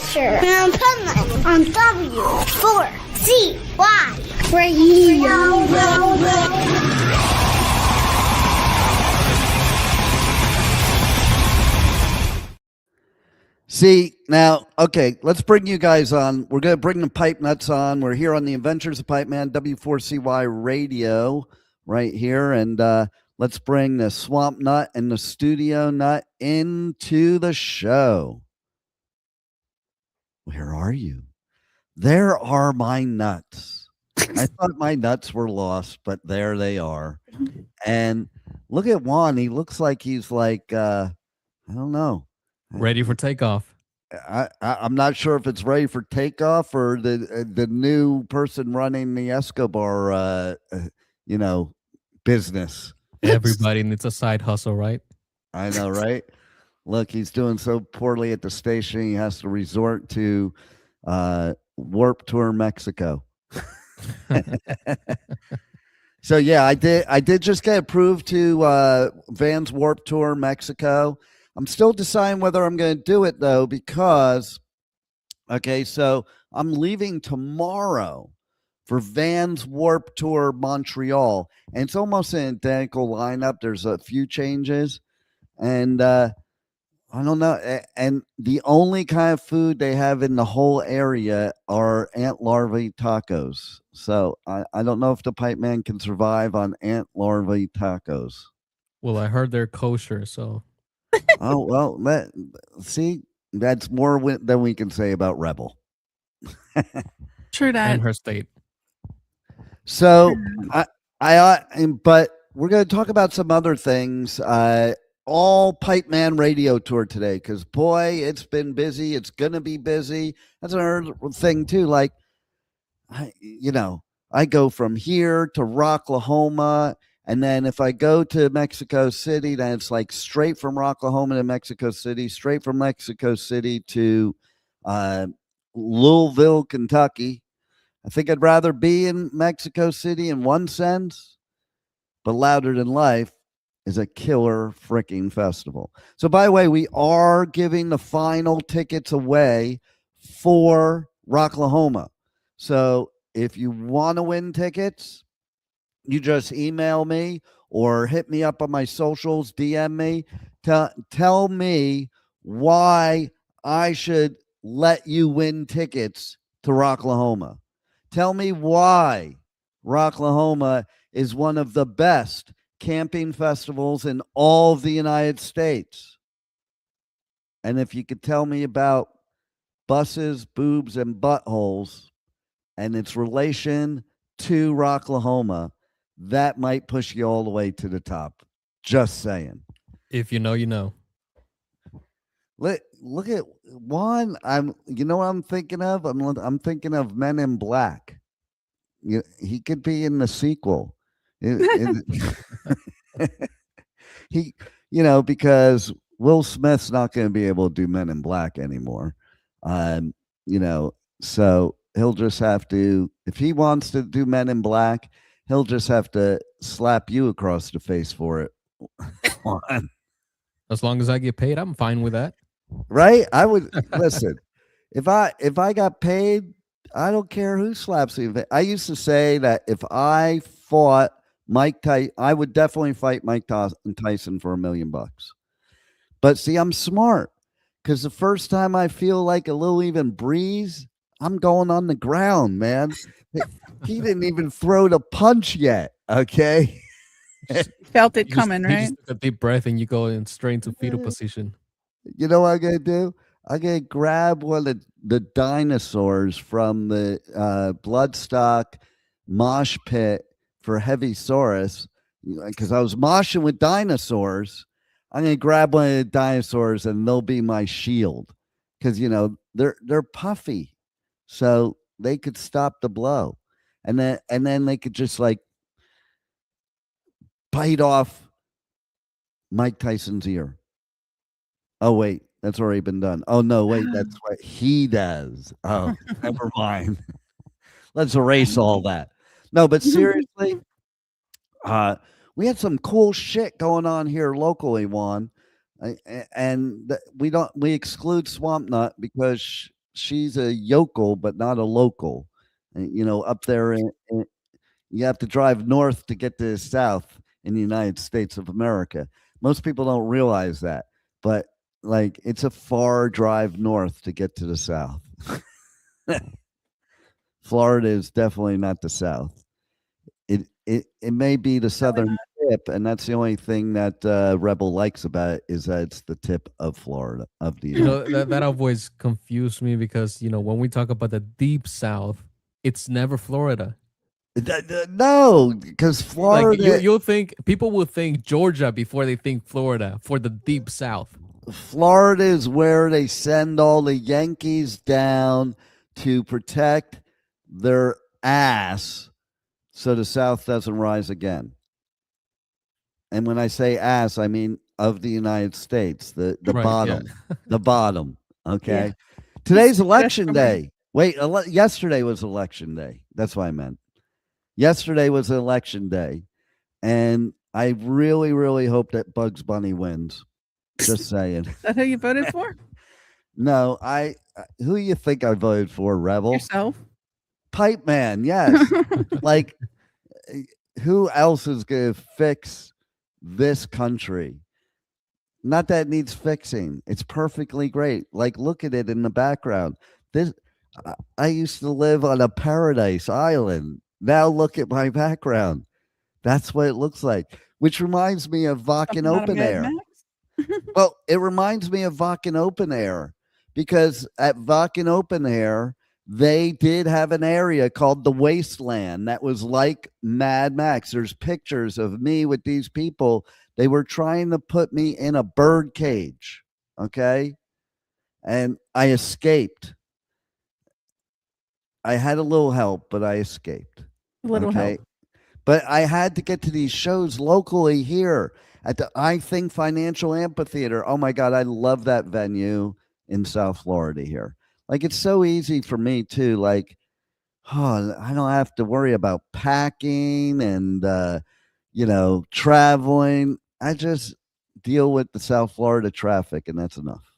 Asher and Pipeman on W4CY Radio. See, now, okay, let's bring you guys on. We're going to bring the Pipe Nuts on. We're here on the Adventures of Pipeman, W4CY Radio, right here. And let's bring the Swamp Nut and the Studio Nut into the show. Where are you? There are my nuts. I thought my nuts were lost, but there they are. And look at Juan. He looks like he's like, I don't know. Ready for takeoff. I'm not sure if it's ready for takeoff or the new person running the Escobar, business. Everybody needs a side hustle, right? I know, right? Look, he's doing so poorly at the station. He has to resort to Warp Tour Mexico. So yeah, I did just get approved to Vans Warp Tour Mexico. I'm still deciding whether I'm going to do it though, because so I'm leaving tomorrow for Vans Warp Tour Montreal, and it's almost an identical lineup. There's a few changes, and I don't know. And the only kind of food they have in the whole area are ant larvae tacos. So I don't know if the Pipe Man can survive on ant larvae tacos. Well, I heard they're kosher, so. Oh, well, that's more than we can say about Rebel. True that. And her state. So but we're going to talk about some other things. All Pipe Man radio tour today, because boy, it's been busy. It's going to be busy. That's another thing too. Like, I go from here to Rocklahoma, and then if I go to Mexico City, then it's like straight from Rocklahoma to Mexico City, straight from Mexico City to Louisville, Kentucky. I think I'd rather be in Mexico City in one sense, but Louder Than Life is a killer freaking festival. So by the way, we are giving the final tickets away for Rocklahoma. So if you want to win tickets, you just email me or hit me up on my socials, DM me, tell me why I should let you win tickets to Rocklahoma. Tell me why Rocklahoma is one of the best camping festivals in all of the United States. And if you could tell me about buses, boobs, and buttholes and its relation to Rocklahoma, that might push you all the way to the top. Just saying. If you know, you know. Look at Juan. You know what I'm thinking of? I'm thinking of Men in Black. He could be in the sequel. Because Will Smith's not going to be able to do Men in Black anymore. So he'll just have to, if he wants to do Men in Black, he'll just have to slap you across the face for it. As long as I get paid, I'm fine with that. Right? I would listen. If I got paid, I don't care who slaps me. I used to say that if I fought Mike Tyson, I would definitely fight Mike Tyson for $1 million. But see, I'm smart, because the first time I feel like a little even breeze, I'm going on the ground, man. He didn't even throw the punch yet. Okay. Felt it coming, right? Just take a deep breath and you go in straight into fetal position. You know what I'm going to do? I'm going to grab one of the dinosaurs from the Bloodstock mosh pit for Heavysaurus, because I was moshing with dinosaurs. I'm going to grab one of the dinosaurs and they'll be my shield, because, they're puffy. So they could stop the blow. And then they could just like bite off Mike Tyson's ear. Oh, wait, that's already been done. Oh, no, wait, that's what he does. Oh, never mind. Let's erase all that. No, but seriously, we had some cool shit going on here locally, Juan. And we exclude Swamp Nut because she's a yokel, but not a local. And, up there, you have to drive north to get to the south in the United States of America. Most people don't realize that, but like it's a far drive north to get to the south. Florida is definitely not the south. It may be the southern tip, and that's the only thing that Rebel likes about it is that it's the tip of Florida of the. That always confused me because when we talk about the deep south, it's never Florida. No, because Florida. Like you'll think people will think Georgia before they think Florida for the deep south. Florida is where they send all the Yankees down to protect their ass so the South doesn't rise again. And when I say ass, I mean of the United States, the Right, bottom, the bottom. Okay. Yeah. Today's election day. Wait, yesterday was election day. That's what I meant. Yesterday was election day. And I really, really hope that Bugs Bunny wins. Just saying. Is that who you voted for? No, who you think I voted for, Rebel? Yourself. Pipeman, yes. Like, who else is going to fix this country? Not that it needs fixing. It's perfectly great. Like, look at it in the background. I used to live on a paradise island. Now look at my background. That's what it looks like. Which reminds me of Wacken Open Air. Well, it reminds me of Wacken Open Air because at Wacken Open Air, they did have an area called the Wasteland that was like Mad Max. There's pictures of me with these people. They were trying to put me in a bird cage, okay? And I escaped. I had a little help, but I escaped. Little help. But I had to get to these shows locally here at the iThink Financial Amphitheatre. Oh my God, I love that venue in South Florida here. Like, it's so easy for me too. Like, I don't have to worry about packing and, traveling. I just deal with the South Florida traffic, and that's enough.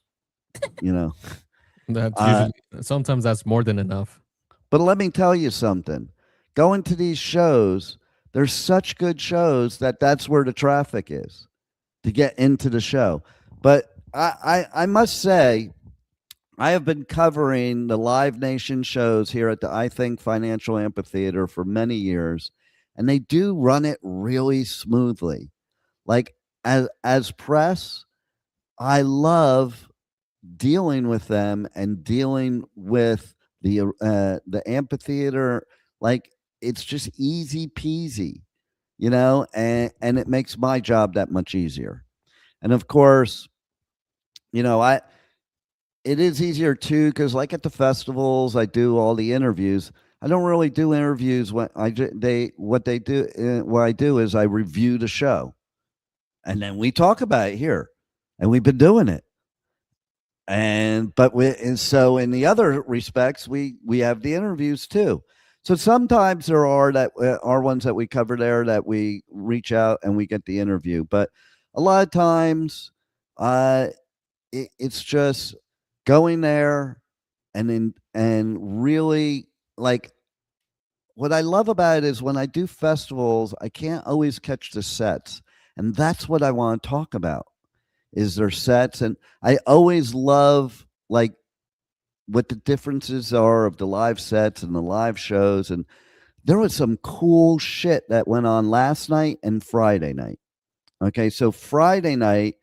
That's usually, sometimes that's more than enough. But let me tell you something. Going to these shows, there's such good shows that's where the traffic is to get into the show. But I must say, I have been covering the Live Nation shows here at the iThink Financial Amphitheatre for many years, and they do run it really smoothly. Like, as press, I love dealing with them and dealing with the amphitheater. Like, it's just easy peasy, and it makes my job that much easier. And of course, it is easier too, because like at the festivals, I do all the interviews. I don't really do interviews when what I do is I review the show, and then we talk about it here, and we've been doing it. And so in the other respects, we have the interviews too. So sometimes there are ones that we cover there that we reach out and we get the interview, but a lot of times, it's just going there and really, like, what I love about it is when I do festivals, I can't always catch the sets, and that's what I want to talk about is their sets. And I always love, like, what the differences are of the live sets and the live shows. And there was some cool shit that went on last night and Friday night. Okay, so Friday night,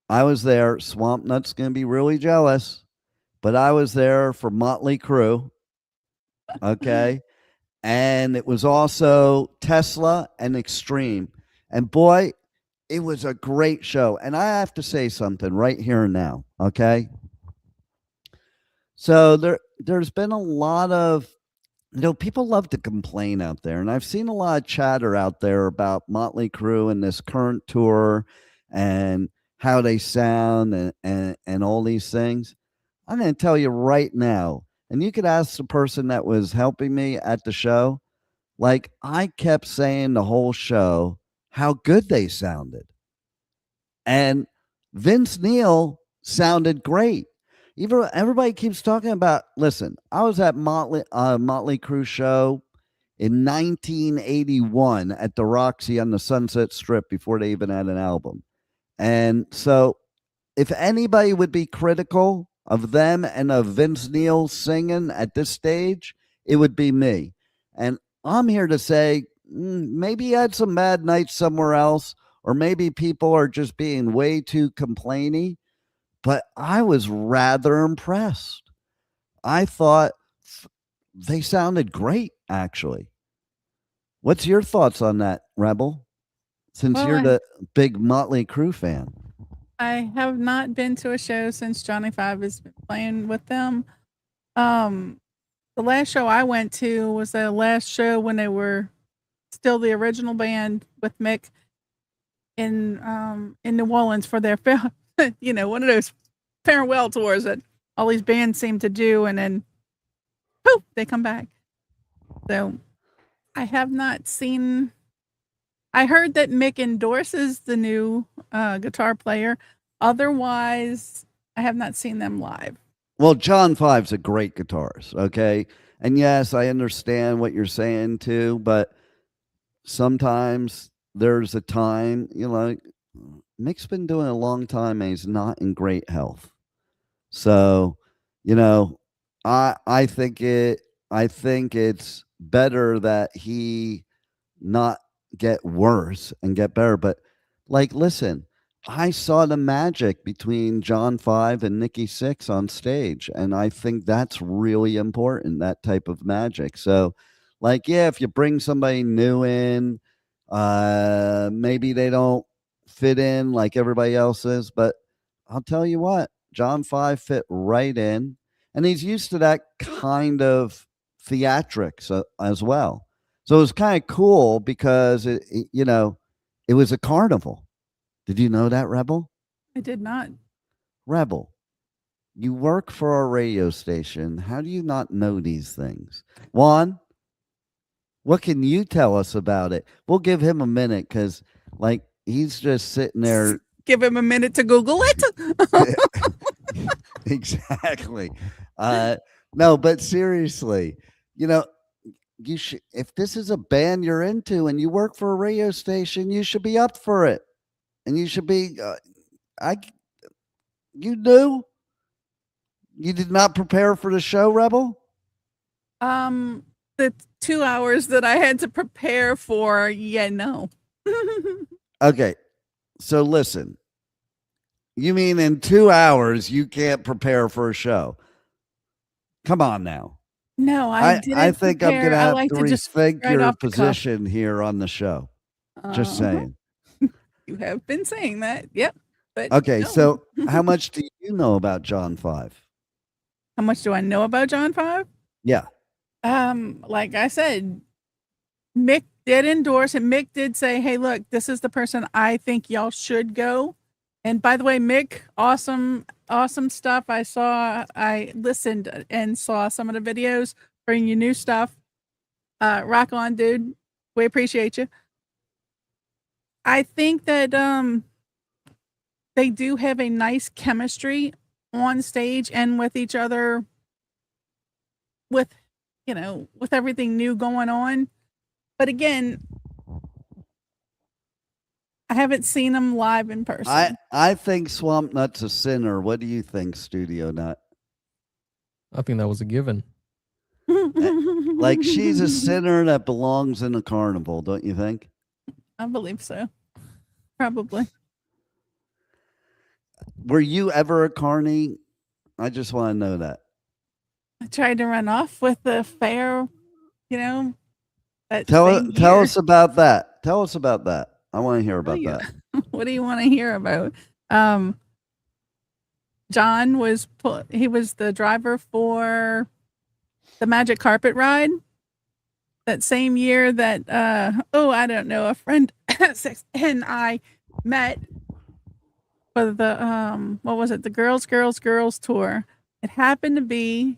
I was there. Swamp Nut's going to be really jealous, but I was there for Motley Crue. Okay, and it was also Tesla and Extreme. And boy, it was a great show. And I have to say something right here and now. Okay. So there's been a lot of, people love to complain out there. And I've seen a lot of chatter out there about Motley Crue and this current tour and how they sound and all these things. I'm going to tell you right now, and you could ask the person that was helping me at the show. Like, I kept saying the whole show how good they sounded. And Vince Neil sounded great. Even everybody keeps talking about. Listen, I was at Motley Crue show in 1981 at the Roxy on the Sunset Strip before they even had an album. And so, if anybody would be critical of them and of Vince Neil singing at this stage, it would be me. And I'm here to say maybe he had some bad nights somewhere else, or maybe people are just being way too complainy. But I was rather impressed. I thought they sounded great, actually. What's your thoughts on that, Rebel? Since Well, you're the big Motley Crue fan. I have not been to a show since Johnny Five has been playing with them. The last show I went to was the last show when they were still the original band with Mick in New Orleans for their one of those farewell tours that all these bands seem to do, and then poof, they come back. So I have not seen. I heard that Mick endorses the new guitar player. Otherwise, I have not seen them live. Well, John Five's a great guitarist, okay? And yes, I understand what you're saying too, but sometimes there's a time, Mick's been doing it a long time and he's not in great health. So, I think it's better that he not get worse and get better. But listen, I saw the magic between John Five and Nikki Sixx on stage, and I think that's really important, that type of magic. So, if you bring somebody new in, maybe they don't fit in like everybody else is, but I'll tell you what, John Five fit right in, and he's used to that kind of theatrics as well. So it was kind of cool because it was a carnival. Did you know that, Rebel? I did not. Rebel, you work for a radio station. How do you not know these things? Juan, what can you tell us about it? We'll give him a minute because, he's just sitting there. Give him a minute to Google it. Exactly. No, but seriously, you should, if this is a band you're into and you work for a radio station, you should be up for it. And you should be, you knew? You did not prepare for the show, Rebel? The 2 hours that I had to prepare for, no. Okay. So listen, you mean in 2 hours you can't prepare for a show? Come on now. No, I didn't. I think prepare. I'm going to have to just rethink right your off the cuff. position here on the show. Just saying. You have been saying that. Yep. But okay, no. So how much do you know about John Five? How much do I know about John Five? Yeah. Like I said, Mick did endorse and Mick did say, hey, look, this is the person I think y'all should go. And by the way, Mick, awesome stuff. I listened and saw some of the videos, bring you new stuff. Rock on, dude. We appreciate you. I think that they do have a nice chemistry on stage and with each other with everything new going on. But again, I haven't seen them live in person. I think Swamp Nut's a sinner. What do you think, Studio Nut? I think that was a given. She's a sinner that belongs in a carnival, don't you think? I believe so. Probably. Were you ever a carny? I just want to know that. I tried to run off with the fair, Tell us about that. Tell us about that. I want to hear about that. What do you want to hear about? John was the driver for the Magic Carpet Ride. That same year that I don't know, a friend and I met for the what was it, the Girls tour. It happened to be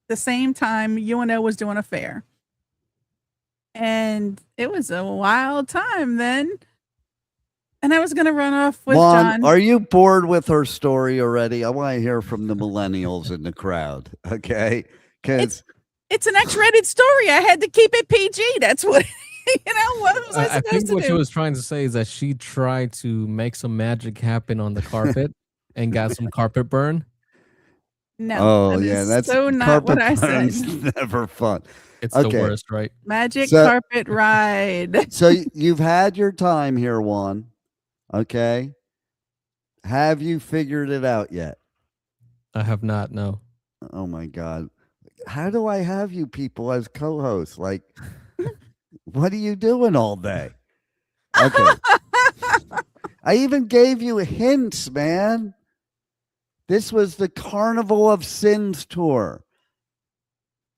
the same time UNO was doing a fair. And it was a wild time then. And I was going to run off with Juan, John. are you bored with her story already? I want to hear from the millennials in the crowd. Okay. Because It's an X-rated story. I had to keep it PG. That's what, what was I I supposed think to what do? she was trying to say is that she tried to make some magic happen on the carpet and got some carpet burn. No. oh that yeah, is that's so not carpet what I said. burn's never fun. It's Okay. the worst, right? Magic So- carpet ride. So you've had your time here, Juan. Okay. Have you figured it out yet? I have not, no. Oh my God. How do I have you people as co-hosts? Like, what are you doing all day? Okay. I even gave you hints, man. This was the Carnival of Sins tour.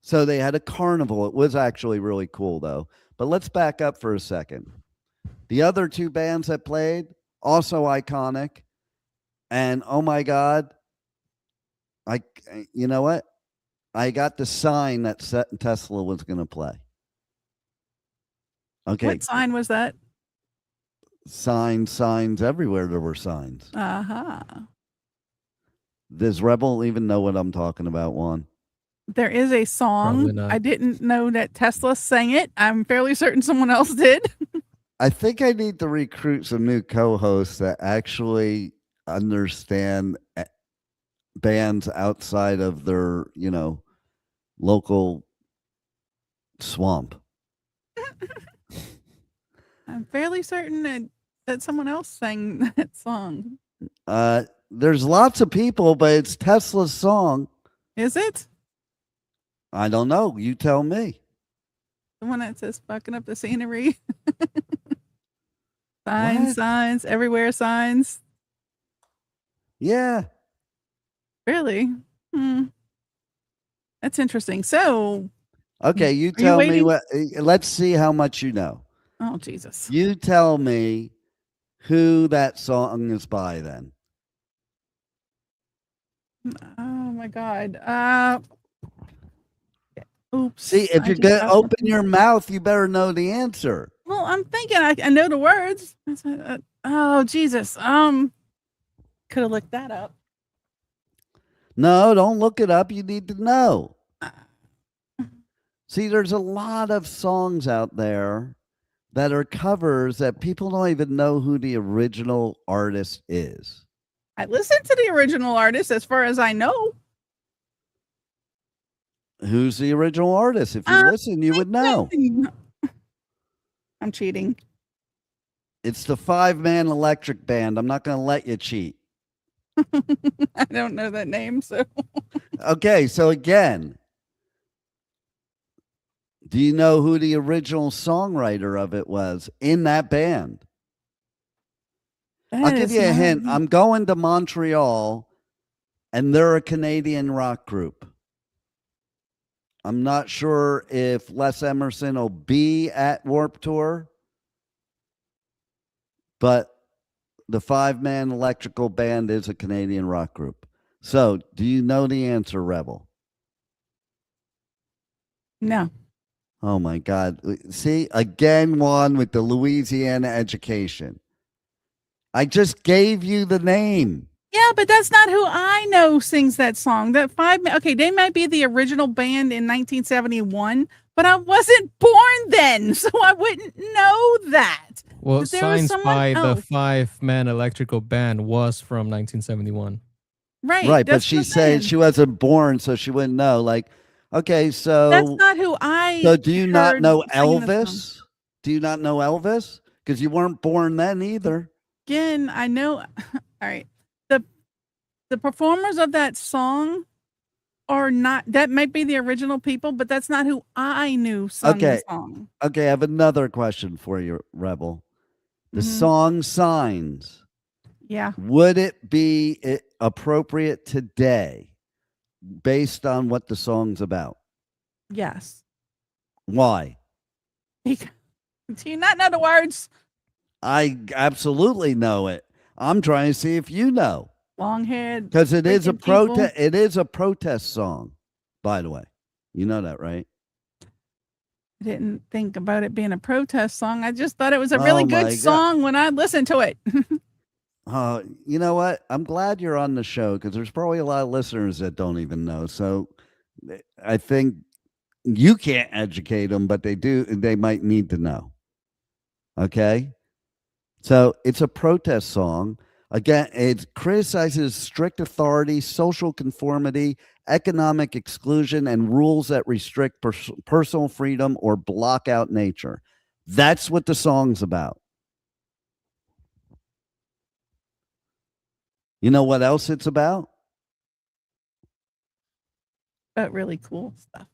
So they had a carnival. It was actually really cool, though. But let's back up for a second. The other two bands that played, also iconic. And oh my God, you know what? I got the sign that Tesla was going to play. Okay. What sign was that? Signs everywhere. There were signs. Uh-huh. Does Rebel even know what I'm talking about, Juan? There is a song. Probably not. I didn't know that Tesla sang it. I'm fairly certain someone else did. I think I need to recruit some new co-hosts that actually understand bands outside of their, local swamp. I'm fairly certain that someone else sang that song. There's lots of people, but it's Tesla's song. Is it? I don't know. You tell me. The one that says fucking up the scenery. Signs, What? signs, everywhere signs. Yeah. Really? That's interesting. So, Okay, you you tell me waiting? what. Let's see how much you know. oh, Jesus. You tell me who that song is by then. Oh, my God. Oops. See, if I you're just going to got- open your mouth, you better know the answer. Well, I'm thinking I know the words. Oh, Jesus. Could have looked that up. No, don't look it up. You need to know. See, there's a lot of songs out there that are covers that people don't even know who the original artist is. I listened to the original artist as far as I know. Who's the original artist? If you listen, you would know. I'm cheating. It's the 5-man electric band. I'm not going to let you cheat. I don't know that name, so Okay, so again, do you know who the original songwriter of it was in that band? I'll give you a hint. I'm going to Montreal, and they're a Canadian rock group. I'm not sure if Les Emerson will be at Warped Tour, but the 5-man electrical band is a Canadian rock group. So, do you know the answer, Rebel? No. Oh my God. See, again, one with the Louisiana education. I just gave you the name. Yeah, but that's not who I know sings that song. That okay, they might be the original band in 1971, but I wasn't born then, so I wouldn't know that. Well, But there was Signs someone by the else. 5-man electrical band was from 1971. Right. Right, but that's she what I'm said saying. she wasn't born, so she wouldn't know. Like, okay, That's so not who I do you not heard know singing the song. Elvis? Do you not know Elvis? Because you weren't born then either. Again, I know all right. The performers of that song are not that might be the original people, but that's not who I knew sung Okay. the song. Okay, I have another question for you, Rebel. The Mhm. song Signs, Yeah. would it be appropriate today based on what the song's about? Yes. Why? Do you not know the words? I absolutely know it. I'm trying to see if you know. Long haired. Because it is a freaking people. protest. It is a protest song, by the way. You know that, right? I didn't think about it being a protest song. I just thought it was a really Oh my good God. song when I listened to it. You know what? I'm glad you're on the show because there's probably a lot of listeners that don't even know. So I think you can't educate them, but they might need to know. Okay. So it's a protest song. Again, it criticizes strict authority, social conformity, economic exclusion, and rules that restrict personal freedom or block out nature. That's what the song's about. You know what else it's about? But really cool stuff.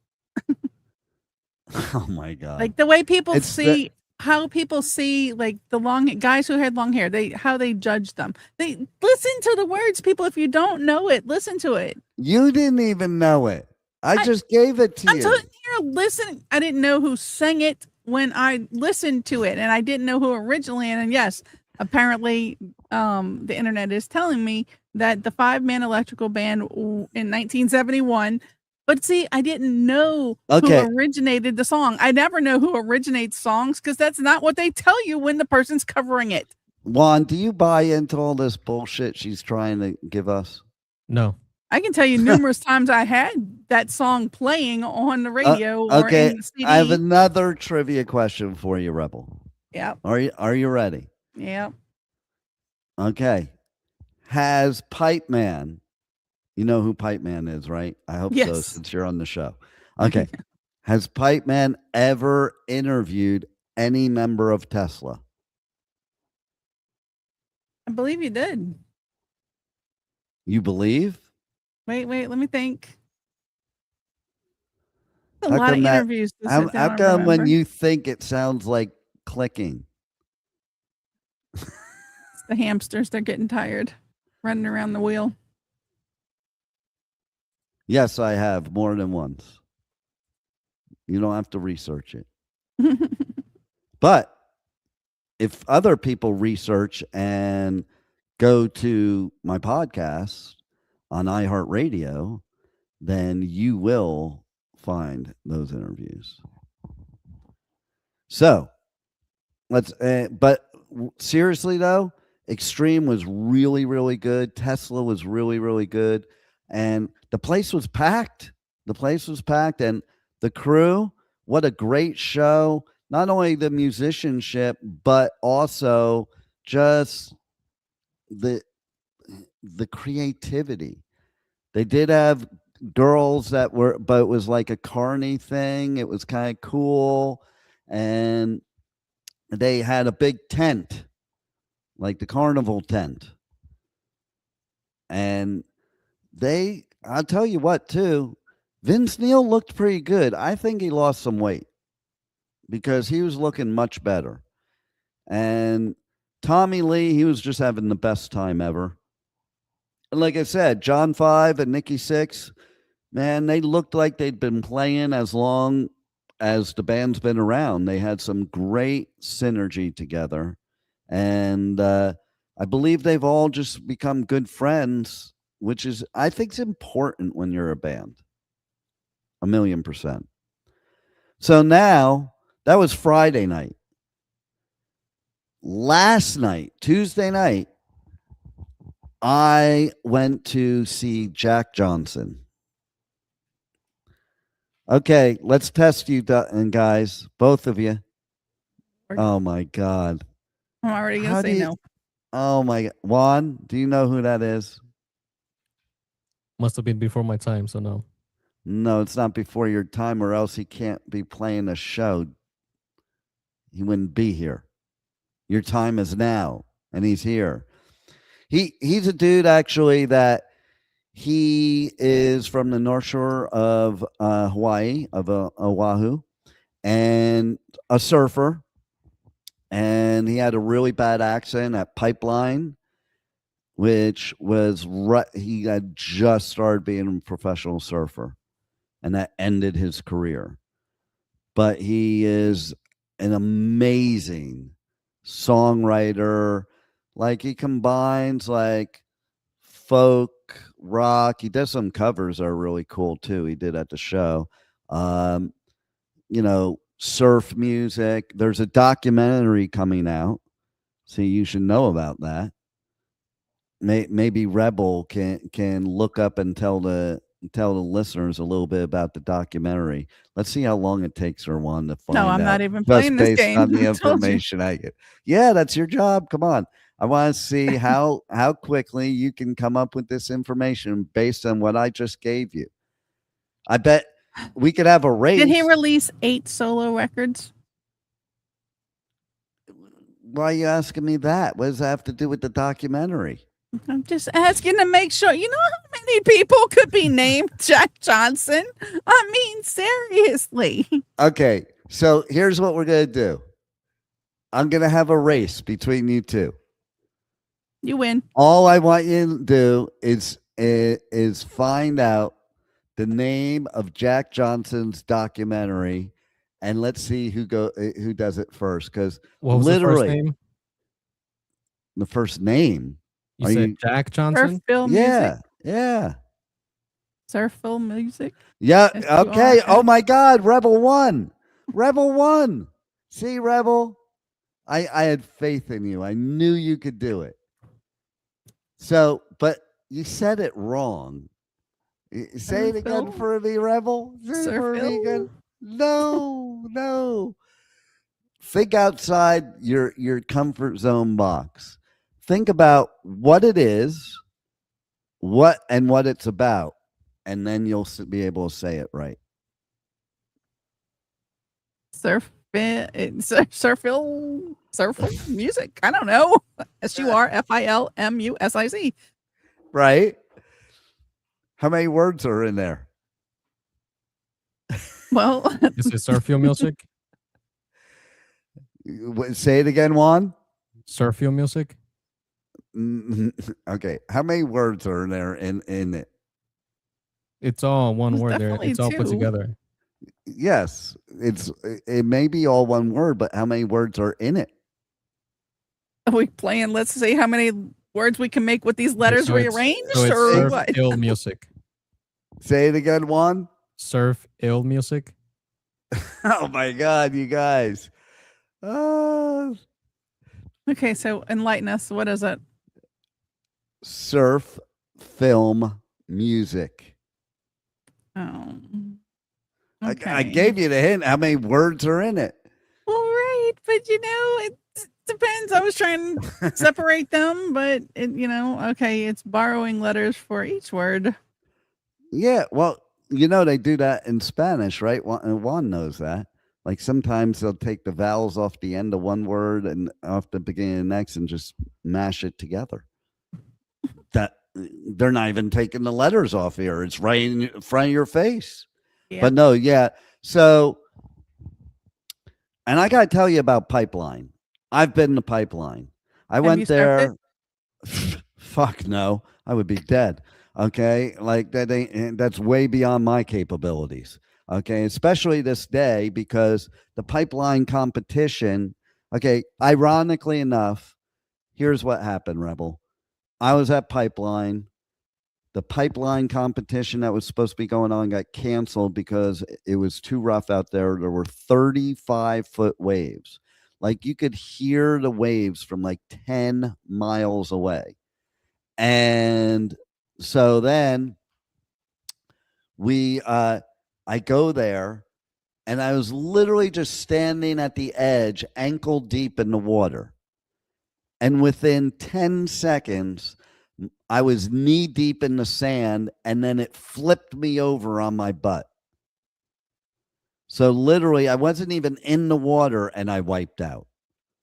Oh my God. Like the way people It's see how people see like the long guys who had long hair, how they judge them. They listen to the words, people. If you don't know it, listen to it. You didn't even know it. I just gave it to I'm you. sitting here listening. I didn't know who sang it when I listened to it, and I didn't know who originally. And yes, apparently, the internet is telling me that the 5-man electrical band in 1971. But see, I didn't know who originated the song. I never know who originates songs because that's not what they tell you when the person's covering it. Juan, do you buy into all this bullshit she's trying to give us? No. I can tell you numerous times I had that song playing on the radio or in the CD. I have another trivia question for you, Rebel. Yep. Are you ready? Yep. Okay. Has Pipeman, you know who Pipeman is, right? I hope so, since you're on the show. Okay. Has Pipeman ever interviewed any member of Tesla? I believe you did. You believe? Wait, let me think. A lot of interviews. How come when you think it sounds like clicking? It's the hamsters, they're getting tired running around the wheel. Yes, I have more than once. You don't have to research it. But if other people research and go to my podcast on iHeartRadio, then you will find those interviews. So let's, but seriously though, Extreme was really, really good. Tesla was really, really good. And the place was packed. And the crew, what a great show. Not only the musicianship, but also just the creativity. They did have girls that were, but it was like a carny thing. It was kind of cool. And they had a big tent, like the carnival tent. And I'll tell you what, too, Vince Neil looked pretty good. I think he lost some weight because he was looking much better. And Tommy Lee, he was just having the best time ever. And like I said, John 5 and Nikki 6, man, they looked like they'd been playing as long as the band's been around. They had some great synergy together. And I believe they've all just become good friends, which is, I think, is important when you're a band. 1,000,000%. So now, that was Friday night. Last night, Tuesday night, I went to see Jack Johnson. Okay, let's test you guys, both of you. Oh my God. I'm already going to say no. Oh my God. Juan, do you know who that is? Must have been before my time, so no. No, it's not before your time, or else he can't be playing a show. He wouldn't be here. Your time is now, and he's here. He's a dude, actually, that he is from the North Shore of Hawaii, of Oahu, and a surfer. And he had a really bad accident at Pipeline, which was he had just started being a professional surfer, and that ended his career. But he is an amazing songwriter. Like, he combines like folk, rock. He does some covers that are really cool too. He did at the show. surf music. There's a documentary coming out, so you should know about that. Maybe Rebel can look up and tell the listeners a little bit about the documentary. Let's see how long it takes her one to find out. No, I'm not even just playing this based game. on the I told you. information I get. Yeah, that's your job. Come on. I want to see how quickly you can come up with this information based on what I just gave you. I bet we could have a race. Did he release 8 solo records? Why are you asking me that? What does that have to do with the documentary? I'm just asking to make sure. You know how many people could be named Jack Johnson? I mean, seriously. Okay, so here's what we're going to do. I'm going to have a race between you two. You win. All I want you to do is find out the name of Jack Johnson's documentary, and let's see who does it first. Because literally, the first name. You said Jack Johnson? Surf film music? Yeah. Surf film music? Yeah. S-U-R-F. Okay. Oh my God. Rebel won. Rebel won. See, Rebel? I had faith in you. I knew you could do it. So, but you said it wrong. Say it again for me, Rebel. Say it for me again. No. Think outside your comfort zone box. Think about what it is, what it's about, and then you'll be able to say it right. Surf music. I don't know. SURFILMUSIC. Right? How many words are in there? Well, Is it surf film music? Say it again, Juan. Surf film music? Okay. How many words are there in it? It's all one word there. definitely It's all put 2. together. Yes, it may be all one word, but how many words are in it? are we playing? Let's see how many words we can make with these letters So it's- rearranged, So it's or surf what? ill music. Say it again, Juan. Surf ill music. Oh my God, you guys. Okay, so enlighten us. What is it? Surf film music. Oh, I gave you the hint. How many words are in it? Well, right, but it depends. I was trying to separate them, but okay, it's borrowing letters for each word. Yeah, well, they do that in Spanish, right? Juan knows that. Like sometimes they'll take the vowels off the end of one word and off the beginning of the next and just mash it together. That they're not even taking the letters off here. It's right in front of your face. Yeah. But no, yeah. So, and I got to tell you about Pipeline. I've been to Pipeline. I went there. Fuck no. I would be dead. Okay. Like that's way beyond my capabilities. Okay. Especially this day because the Pipeline competition. Okay. Ironically enough, here's what happened, Rebel. I was at Pipeline. The Pipeline competition that was supposed to be going on got canceled because it was too rough out there. There were 35-foot waves. Like you could hear the waves from like 10 miles away. And so then I go there and I was literally just standing at the edge, ankle deep in the water. And within 10 seconds, I was knee deep in the sand and then it flipped me over on my butt. So literally, I wasn't even in the water and I wiped out.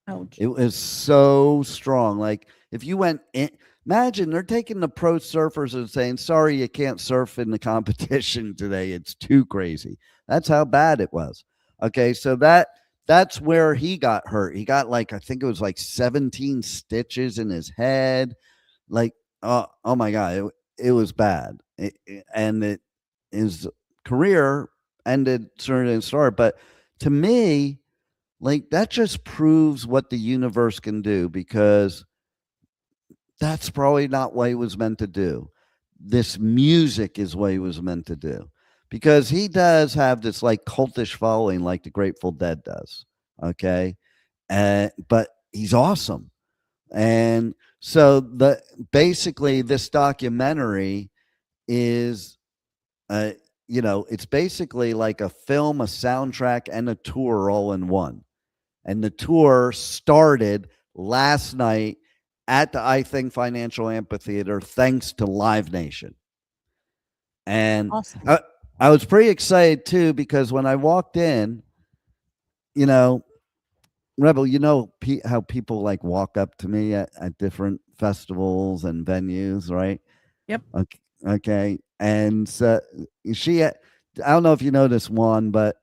Ouch. It was so strong. Like if you went in, imagine they're taking the pro surfers and saying, sorry, you can't surf in the competition today. It's too crazy. That's how bad it was. Okay, so that's where he got hurt. He got I think it was 17 stitches in his head. Oh my God, it was bad. His career ended sooner than started. But to me, that just proves what the universe can do because that's probably not what he was meant to do. This music is what he was meant to do. because he does have this like cultish following, like the Grateful Dead does. Okay, but he's awesome, and so basically this documentary is, it's basically like a film, a soundtrack, and a tour all in one. And the tour started last night at the iThink Financial Amphitheatre, thanks to Live Nation. And Awesome. I was pretty excited too, because when I walked in, Rebel, how people like walk up to me at different festivals and venues, right? Yep. Okay. And so I don't know if you know this one, but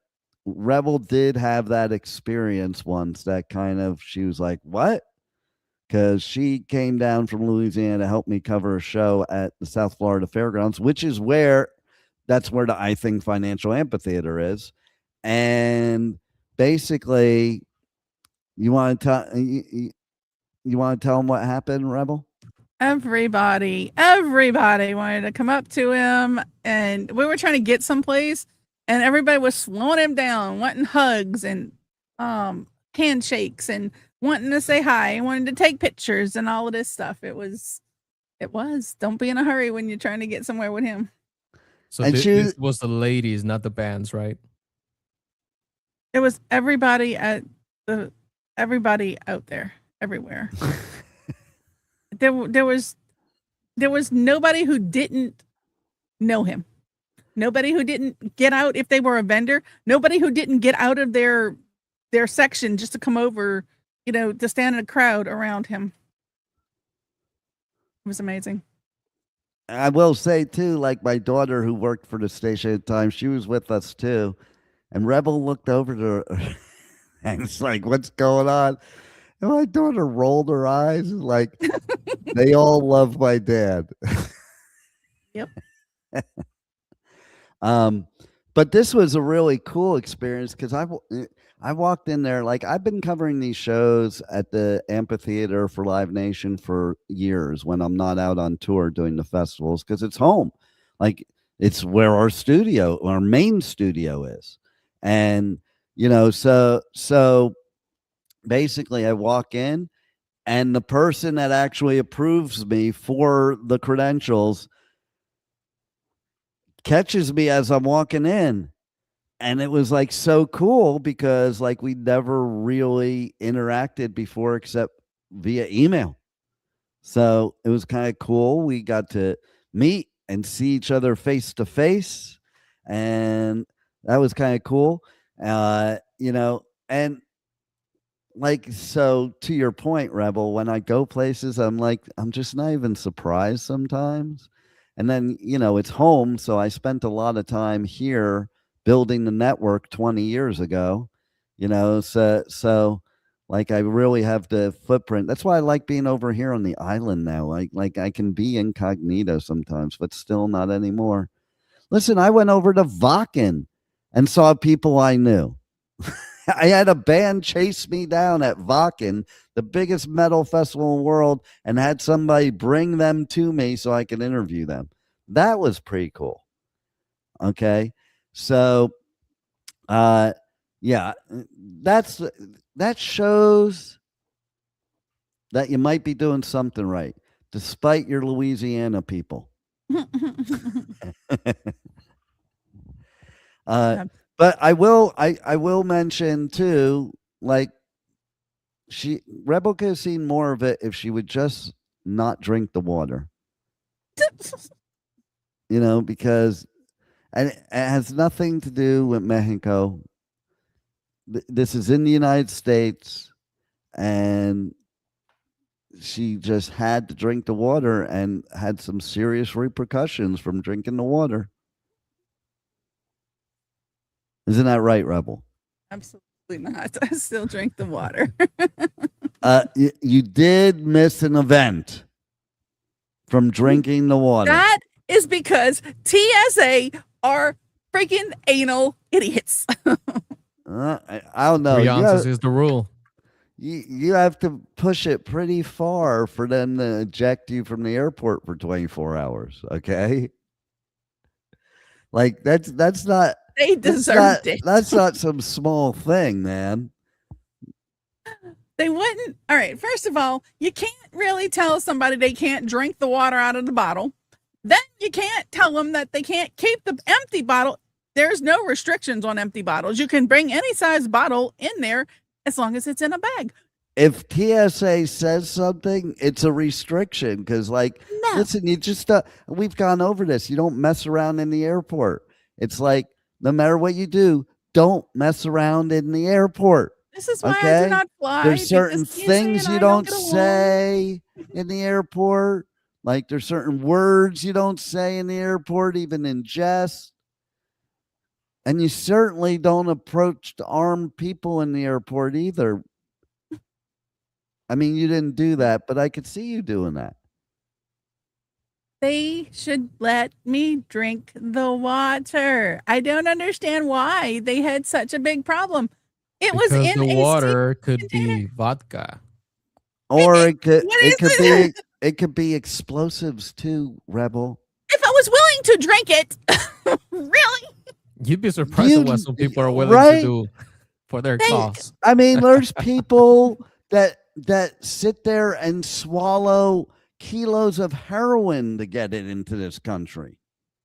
Rebel did have that experience once that she was like, what? Because she came down from Louisiana to help me cover a show at the South Florida Fairgrounds, which is that's where the iThink Financial Amphitheatre is. And basically, you want to tell them what happened, Rebel? Everybody wanted to come up to him, and we were trying to get someplace, and everybody was slowing him down, wanting hugs and handshakes and wanting to say hi and wanting to take pictures and all of this stuff. It was don't be in a hurry when you're trying to get somewhere with him. So this was the ladies, not the bands, right? It was everybody out there, everywhere. There was nobody who didn't know him. Nobody who didn't get out if they were a vendor. Nobody who didn't get out of their section just to come over, to stand in a crowd around him. It was amazing. I will say too, like my daughter who worked for the station at the time, she was with us too. And Rebel looked over to her and it's like, what's going on? And my daughter rolled her eyes like, they all love my dad. Yep. But this was a really cool experience because I walked in there, like I've been covering these shows at the amphitheater for Live Nation for years when I'm not out on tour doing the festivals, because it's home. Like it's where our main studio is. And, so basically I walk in and the person that actually approves me for the credentials catches me as I'm walking in. And it was like so cool because like we never really interacted before except via email. So it was kind of cool. We got to meet and see each other face to face. And that was kind of cool. And like, so to your point, Rebel, when I go places, I'm just not even surprised sometimes. And then, it's home. So I spent a lot of time here building the network 20 years ago, so like I really have the footprint. That's why I like being over here on the island now. Like I can be incognito sometimes, but still not anymore. Listen, I went over to Wacken and saw people I knew. I had a band chase me down at Wacken, the biggest metal festival in the world, and had somebody bring them to me so I could interview them. That was pretty cool. Okay. So, yeah, that shows that you might be doing something right, despite your Louisiana people. But I will mention too, like Rebel could have seen more of it if she would just not drink the water. Because and it has nothing to do with Mexico. This is in the United States, and she just had to drink the water and had some serious repercussions from drinking the water. Isn't that right, Rebel? Absolutely not. I still drink the water. You did miss an event from drinking the water. That is because TSA are freaking anal idiots. I don't know. 3 ounces is the rule. You have to push it pretty far for them to eject you from the airport for 24 hours. Okay. Like that's not They deserved it. That's not some small thing, man. They wouldn't. All right. First of all, you can't really tell somebody they can't drink the water out of the bottle. Then you can't tell them that they can't keep the empty bottle. There's no restrictions on empty bottles. You can bring any size bottle in there as long as it's in a bag. If TSA says something, it's a restriction because, like, No. listen, you just we've gone over this. You don't mess around in the airport. It's like no matter what you do, don't mess around in the airport. This is why I Okay? do not fly. There's certain because TSA things and you I don't get along. say in the airport. Like there's certain words you don't say in the airport, even in jest. And you certainly don't approach the armed people in the airport either. I mean, you didn't do that, but I could see you doing that. They should let me drink the water. I don't understand why they had such a big problem. It was Because in the a water could container. be vodka. Or it could What it is could it? be it could be explosives too, Rebel. If I was willing to drink it, really? You'd be surprised at what some people are willing right? to do for their They- cause. I mean, there's people that sit there and swallow kilos of heroin to get it into this country.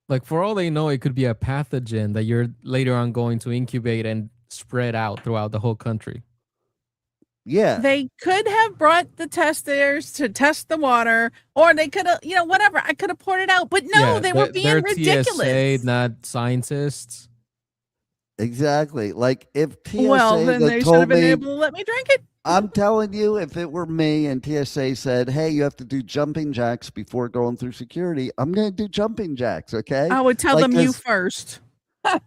Like for all they know, it could be a pathogen that you're later on going to incubate and spread out throughout the whole country. Yeah. They could have brought the testers to test the water, or they could have, whatever. I could have poured it out, but no, they were being they're ridiculous. TSA, not scientists. Exactly. Like if TSA Well, then that they should told have been me, able to let me drink it. I'm telling you, if it were me and TSA said, hey, you have to do jumping jacks before going through security, I'm going to do jumping jacks, okay? I would tell Like them you this- first. But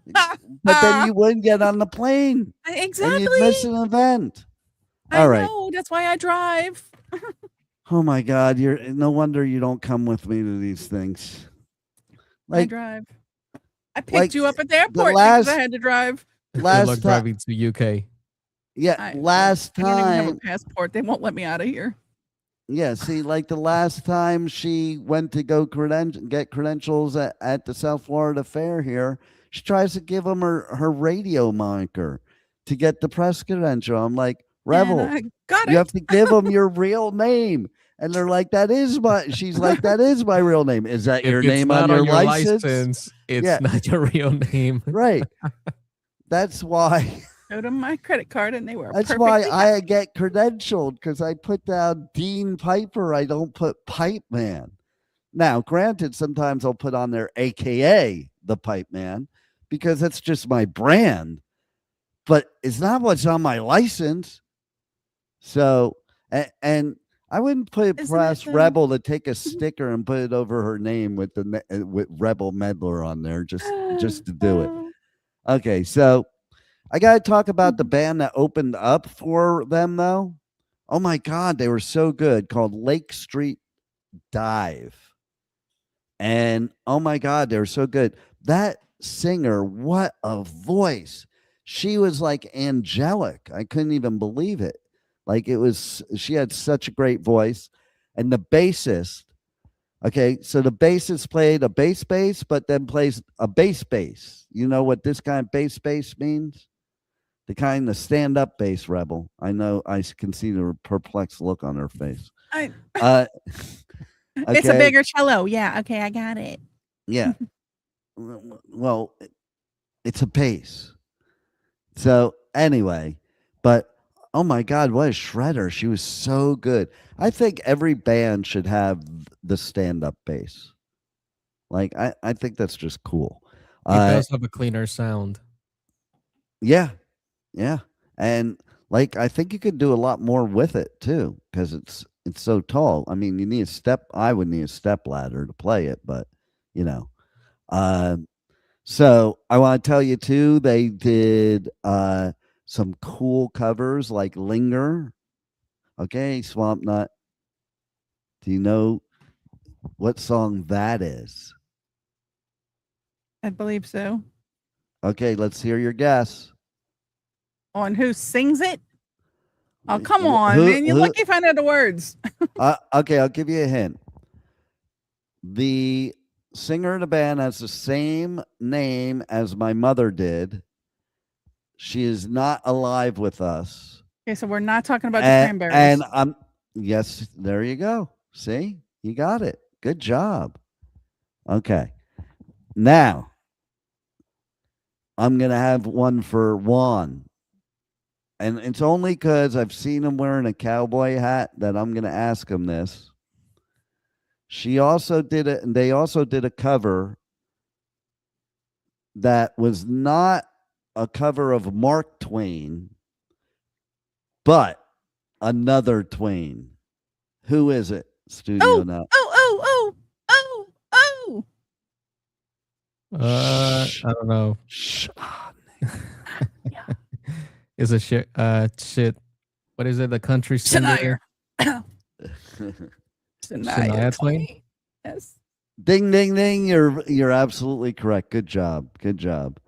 then you wouldn't get on the plane and Exactly. you'd miss an event. I All right. know. That's why I drive. Oh my God, you're no wonder you don't come with me to these things. I Like drive. I picked like you up at the airport because I had to drive. Good luck last time, driving to UK. yeah, last I don't even have a time, passport. They won't let me out of here. yeah. See, like the last time she went to go get credentials at the South Florida Fair here, she tries to give them her radio moniker to get the press credential. I'm like, Rebel, And I got you it. have to give them your real name. And they're like, she's like, that is my real name. Is that your If it's name not on your license? it's Yeah. not your real name. Right. That's why. Showed them my credit card, and they were That's perfectly why fine. I get credentialed because I put down Dean Piper. I don't put Pipeman. Now, granted, sometimes I'll put on there AKA the Pipeman because that's just my brand, but it's not what's on my license. So, and I wouldn't put Isn't press it, Rebel to take a sticker and put it over her name with with Rebel Meddler on there just to do it. Okay, so I got to talk about the band that opened up for them, though. Oh my God, they were so good, called Lake Street Dive. And oh my God, they were so good. That singer, what a voice. She was like angelic. I couldn't even believe it. Like she had such a great voice. And the bassist, okay, so the bassist played a bass, but then plays a bass. You know what this kind of bass means? The kind of stand-up bass, Rebel. I know, I can see the perplexed look on her face. It's a Okay. bigger cello. Yeah. Okay. I got it. Yeah. Well, it's a bass. So anyway, but oh my God, what a shredder. She was so good. I think every band should have the stand-up bass. Like, I think that's just cool. It does have a cleaner sound. Yeah. Yeah. And like, I think you could do a lot more with it too, because it's so tall. I mean, I would need a step ladder to play it, but so I want to tell you too, they did some cool covers like Linger. Okay, Swamp Nut. Do you know what song that is? I believe so. Okay, let's hear your guess. On who sings it? Oh, come Who- on, who- man. You're who- lucky if I know the words. Okay, I'll give you a hint. The singer in the band has the same name as my mother did. She is not alive with us. Okay, so we're not talking about the And, Cranberries. and I'm yes, there you go. See, you got it. Good job. Okay. Now I'm gonna have one for Juan. And it's only because I've seen him wearing a cowboy hat that I'm gonna ask him this. She also did it, and they also did a cover that was not a cover of Mark Twain, but another Twain. Who is it? Studio now. Oh. I don't know. Shh. Is a shit. Shit. What is it? The country Shania. singer. Shania Twain? Yes. Ding, ding, ding. You're absolutely correct. Good job. Good job.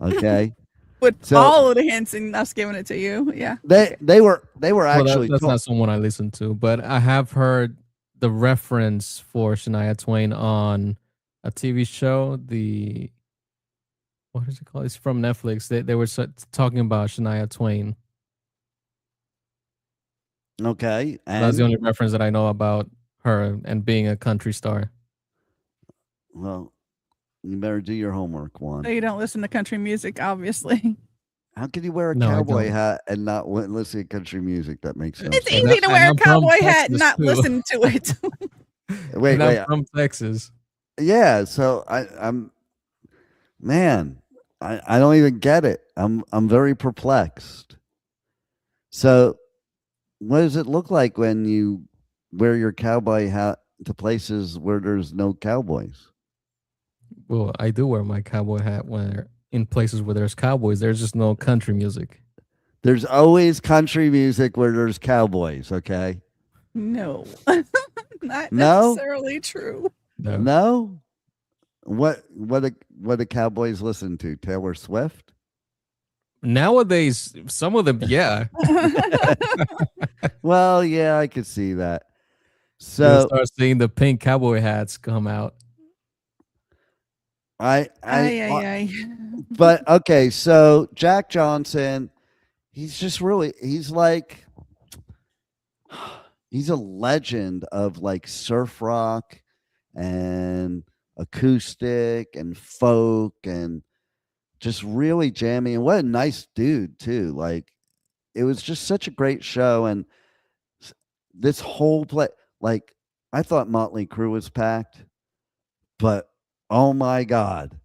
Okay. With So- all of the hints and us giving it to you. Yeah. They were Well, actually that's not someone I listen to, but I have heard the reference for Shania Twain on a TV show. What is it called? It's from Netflix. They were talking about Shania Twain. okay. That's the And only reference that I know about her and being a country star. well, you better do your homework, Juan. So you don't listen to country music, obviously. How can you wear a No, I cowboy don't. hat and not listen to country music? That makes no It's sense. easy to and wear a I'm from cowboy hat and Texas, not too. listen to it. Wait, And wait. I'm from Texas. Yeah, so I'm man, I don't even get it. I'm very perplexed. So what does it look like when you wear your cowboy hat to places where there's no cowboys? Well, I do wear my cowboy hat when in places where there's cowboys. There's just no country music. There's always country music where there's cowboys, okay? No. Not No? necessarily true. No. No? What do cowboys listen to? Taylor Swift? Nowadays, some of them, yeah. Well, yeah, I could see that. You'll So start seeing the pink cowboy hats come out. Ay. But okay, so Jack Johnson, he's like he's a legend of like surf rock and acoustic and folk and just really jammy, and what a nice dude too. Like it was just such a great show, and this whole play, like I thought Motley Crue was packed, but oh my god,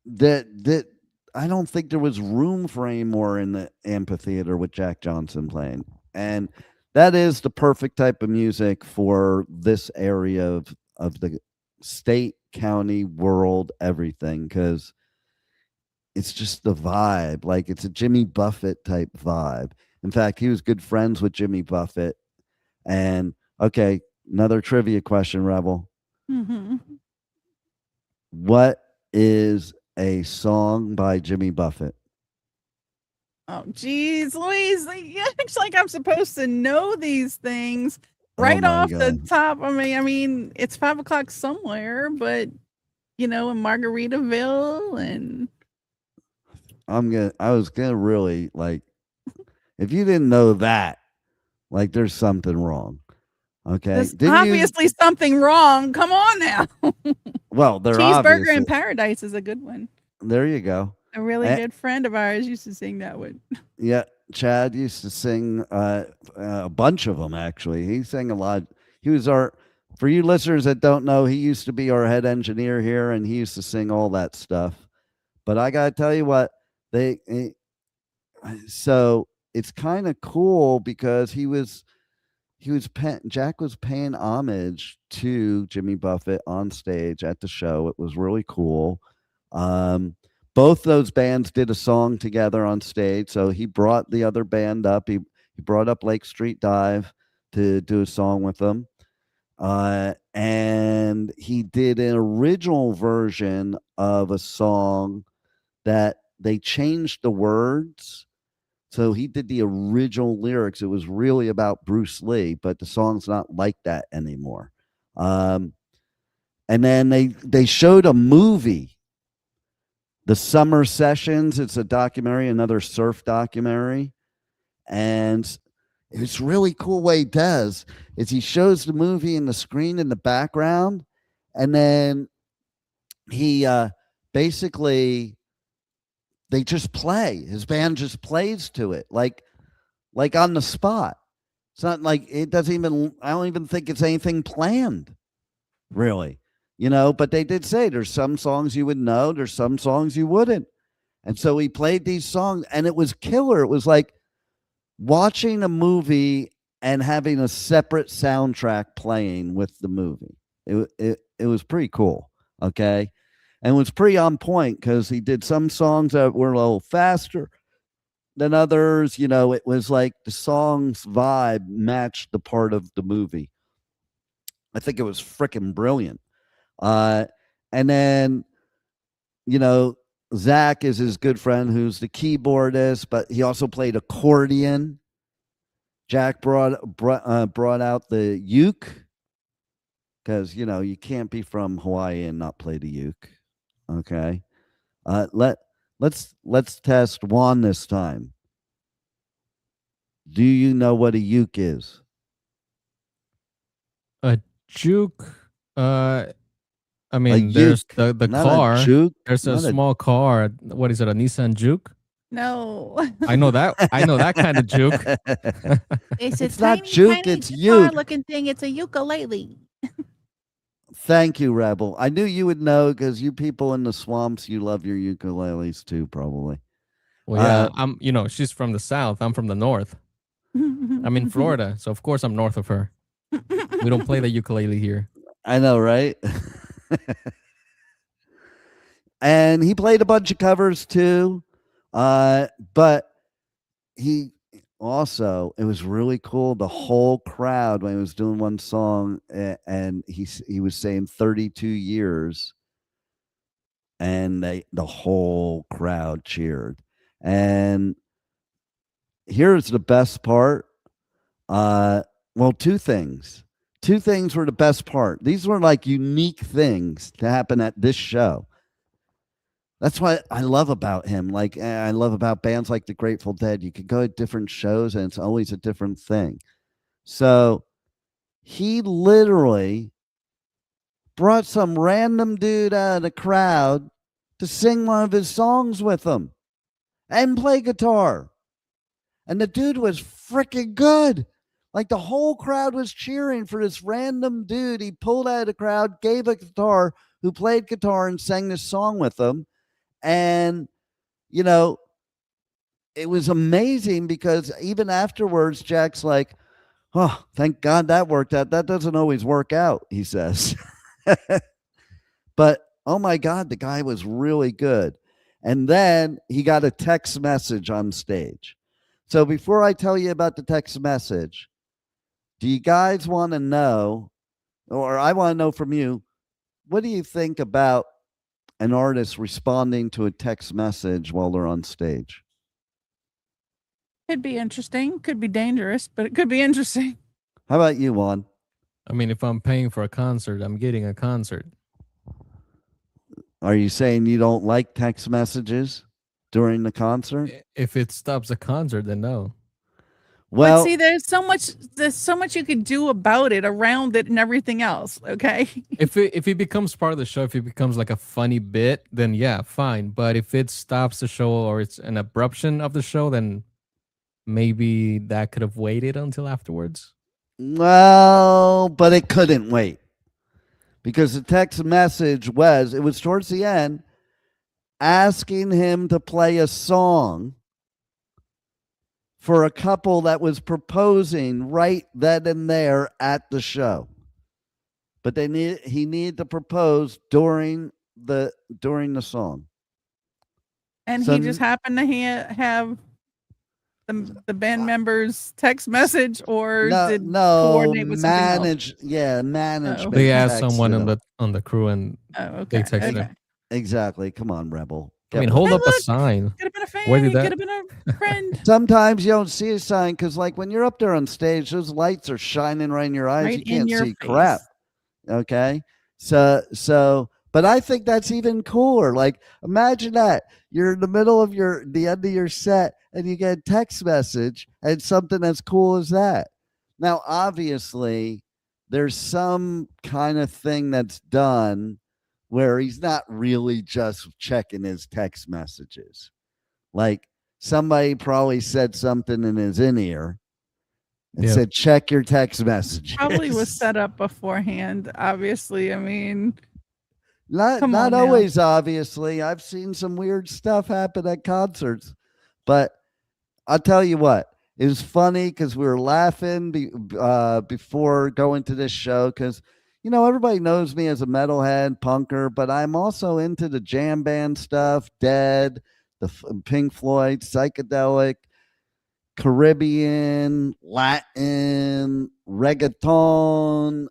that I don't think there was room for any more in the amphitheater with Jack Johnson playing. And that is the perfect type of music for this area of the state, county, world, everything, because it's just the vibe. Like it's a Jimmy Buffett type vibe. In fact, he was good friends with Jimmy Buffett. And okay, another trivia question, Rebel. Mm-hmm. What is a song by Jimmy Buffett? Oh, geez, Louise. It's like I'm supposed to know these things right my off the God. top. I mean, it's 5:00 somewhere, but in Margaritaville and I was gonna really like, if you didn't know that, like there's something wrong. Okay. there's Didn't you- obviously something wrong. Come on now. well, they're Cheeseburger obviously, in Paradise is a good one. there you go. A really Eh. good friend of ours used to sing that one. Yeah, Chad used to sing a bunch of them actually. He sang a lot. He was for you listeners that don't know, he used to be our head engineer here, and he used to sing all that stuff. But I gotta tell you what, so it's kind of cool because Jack was paying homage to Jimmy Buffett on stage at the show. It was really cool. Both those bands did a song together on stage. So he brought the other band up. He brought up Lake Street Dive to do a song with them. And he did an original version of a song that they changed the words. So he did the original lyrics. It was really about Bruce Lee, but the song's not like that anymore. And then they showed a movie, The Summer Sessions. It's a documentary, another surf documentary. And it's really cool way he does is he shows the movie in the screen in the background. And then he basically, they just play. His band just plays to it like on the spot. It's not like it doesn't even, I don't even think it's anything planned, really. But they did say there's some songs you would know, there's some songs you wouldn't. And so he played these songs and it was killer. It was like watching a movie and having a separate soundtrack playing with the movie. It was pretty cool. Okay. And it was pretty on point because he did some songs that were a little faster than others. It was like the song's vibe matched the part of the movie. I think it was freaking brilliant. And then, Zach is his good friend who's the keyboardist, but he also played accordion. Jack brought out the uke because, you can't be from Hawaii and not play the uke. Okay. Let's test Juan this time. Do you know what a uke is? A juke. I mean, there's the car. There's a small car. What is it? A Nissan Juke? No. I know that kind of juke. It's not juke, it's uke. Looking thing. It's a ukulele. Thank you, Rebel. I knew you would know because you people in the swamps, you love your ukuleles too, probably. Well, yeah, I'm. She's from the south. I'm from the north. I'm in Florida, so of course I'm north of her. We don't play the ukulele here. I know, right? And he played a bunch of covers too. But he also, it was really cool. The whole crowd, when he was doing one song, and he was saying 32 years, and the whole crowd cheered. And here's the best part. Well, two things. Two things were the best part. These were like unique things to happen at this show. That's what I love about him. Like, I love about bands like the Grateful Dead. You can go to different shows and it's always a different thing. So he literally brought some random dude out of the crowd to sing one of his songs with him and play guitar. And the dude was freaking good. Like the whole crowd was cheering for this random dude. He pulled out of the crowd, gave a guitar, who played guitar and sang this song with them. And, it was amazing because even afterwards, Jack's like, oh, thank God that worked out. That doesn't always work out, he says. But, oh my God, the guy was really good. And then he got a text message on stage. So before I tell you about the text message, do you guys want to know, or I want to know from you, what do you think about an artist responding to a text message while they're on stage? Could be interesting. Could be dangerous, but it could be interesting. How about you, Juan? I mean, if I'm paying for a concert, I'm getting a concert. Are you saying you don't like text messages during the concert? If it stops the concert, then no. Well, but see, there's so much you could do about it, around it, and everything else. Okay. If it becomes part of the show, if it becomes like a funny bit, then yeah, fine. But if it stops the show or it's an abruption of the show, then maybe that could have waited until afterwards. Well, but it couldn't wait because the text message was towards the end asking him to play a song for a couple that was proposing right then and there at the show. But he needed to propose during the song. And he just happened to have the band members' text message, or did coordinate with manage. something else? Yeah, management. They asked someone on the crew and they texted him. Exactly. Come on, Rebel. I mean, hold up a sign. Could have been a fan. Where did that? Could have been a friend. Sometimes you don't see a sign because, like, when you're up there on stage, those lights are shining right in your eyes. Right you can't in your see face. crap. Okay. But I think that's even cooler. Like, imagine that you're in the middle of the end of your set and you get a text message and something as cool as that. Now, obviously, there's some kind of thing that's done where he's not really just checking his text messages. Like, somebody probably said something in his in-ear and said, check your text messages. Probably was set up beforehand, obviously. I mean, not always, obviously. I've seen some weird stuff happen at concerts. But I'll tell you what, it was funny because we were laughing before going to this show because, you know, everybody knows me as a metalhead punker, but I'm also into the jam band stuff, Dead, the Pink Floyd, psychedelic, Caribbean, Latin, reggaeton,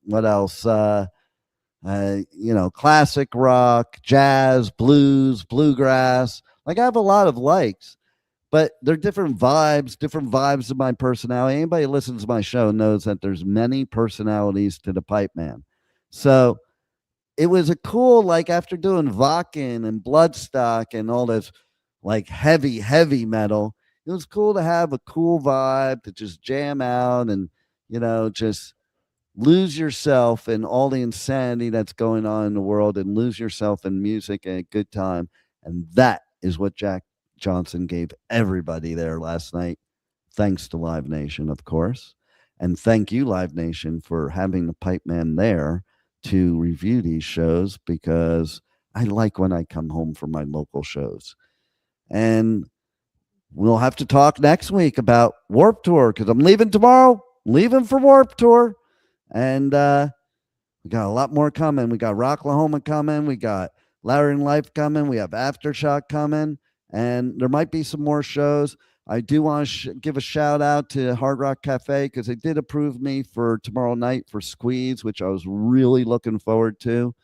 what else? You know, classic rock, jazz, blues, bluegrass. Like, I have a lot of likes, but they're different vibes of my personality. Anybody who listens to my show knows that there's many personalities to the Pipeman. So it was a cool, like, after doing Wacken and Bloodstock and all this like heavy metal, it was cool to have a cool vibe to just jam out and, you know, just lose yourself in all the insanity that's going on in the world and lose yourself in music and a good time. And that is what Jack Johnson gave everybody there last night. Thanks to Live Nation, of course. And thank you, Live Nation, for having the Pipeman there to review these shows, because I like when I come home from my local shows. And we'll have to talk next week about Warped Tour, because I'm leaving tomorrow, leaving for Warped Tour. And we got a lot more coming. We got Rocklahoma coming. We got Louder Than Life coming. We have Aftershock coming. And there might be some more shows. I do want to give a shout out to Hard Rock Cafe, because they did approve me for tomorrow night for Squeeze, which I was really looking forward to.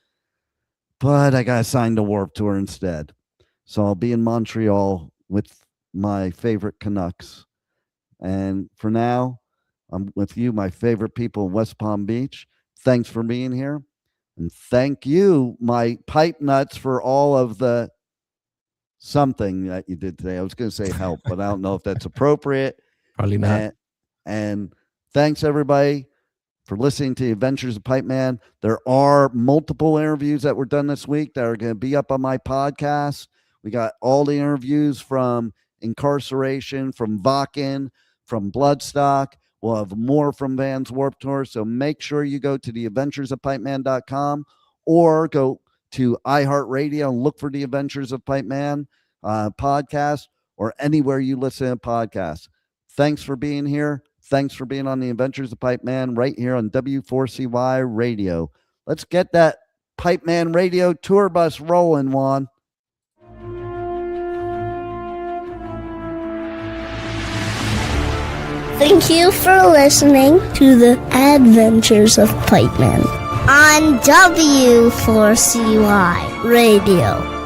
But I got assigned to Warped Tour instead. So I'll be in Montreal with my favorite Canucks. And for now, I'm with you, my favorite people in West Palm Beach. Thanks for being here. And thank you, my pipe nuts, for all of the something that you did today. I was going to say help, but I don't know if that's appropriate. Probably not. And thanks, everybody, for listening to the Adventures of Pipeman. There are multiple interviews that were done this week that are going to be up on my podcast. We got all the interviews from Incarceration, from Wacken, from Bloodstock. We'll have more from Vans Warped Tour. So make sure you go to theadventuresofpipeman.com or go to iHeartRadio and look for the Adventures of Pipeman podcast, or anywhere you listen to podcasts. Thanks for being here. Thanks for being on the Adventures of Pipeman right here on W4CY Radio. Let's get that Pipeman Radio tour bus rolling, Juan. Thank you for listening to the Adventures of Pipeman on W4CY Radio.